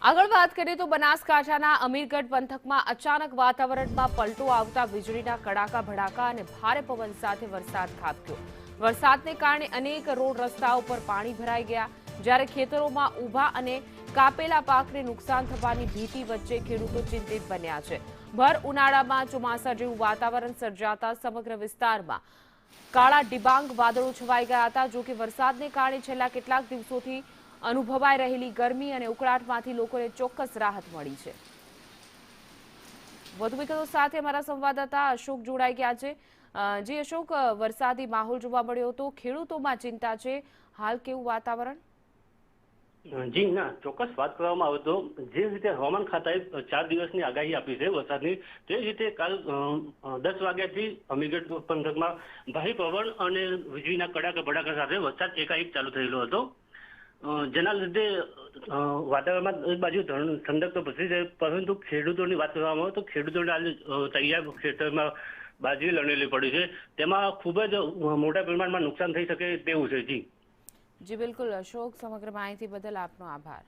આગળ વાત કરીએ તો બનાસકાંઠાના અમીરગઢ પંથકમાં અચાનક વાતાવરણમાં પલટો આવતા વીજળીના કડાકા ભડાકા અને ભારે પવન સાથે વરસાદ ખાબક્યો। વરસાદને કારણે અનેક રોડ રસ્તાઓ પર પાણી ભરાઈ ગયા, જ્યારે ખેતરોમાં ઊભા અને કાપેલા પાકને નુકસાન થવાની ભીતિ વચ્ચે ખેડૂતો ચિંતિત બન્યા છે। ભર ઉનાળામાં ચોમાસા જેવું વાતાવરણ સર્જાતા સમગ્ર વિસ્તારમાં કાળા ડિબાંગ વાદળો છવાઈ ગયા હતા। જો કે વરસાદને કારણે છેલ્લા કેટલાક દિવસોથી અનુભવાઈ રહેલી ગરમી અને ઉકળાટમાંથી લોકોને ચોક્કસ રાહત મળી છે। વધુ વિગતો સાથે અમારા સંવાદદાતા અશોક જોડાઈ ગયા છે। જી અશોક, વરસાદી માહોલ જોવા મળ્યો હતો, ખેડૂતોમાં ચિંતા છે, હાલ કેવું વાતાવરણ? જી ના, ચોક્કસ વાત કરવામાં આવે તો જે રીતે હવામાન ખાતાએ 4 દિવસની આગાહી આપી છે વરસાદની, તે જ રીતે કાલ 10 વાગ્યાથી અમીરગઢ પંથકમાં ભારે પવન અને વીજળીના કડાકા ભડાકા સાથે વરસાદ એકાએક ચાલુ થયેલો હતો, જેના લીધે વાતાવરણમાં એક બાજુ ઠંડક તો પસરી છે, પરંતુ ખેડૂતોની વાત કરવામાં આવે તો ખેડૂતોને આજે તૈયાર ખેતરમાં બાજરી લણેલી પડી છે, તેમાં ખૂબ જ મોટા પ્રમાણમાં નુકસાન થઈ શકે તેવું છે। જી જી બિલકુલ અશોક, સમગ્ર માહિતી બદલ આપનો આભાર।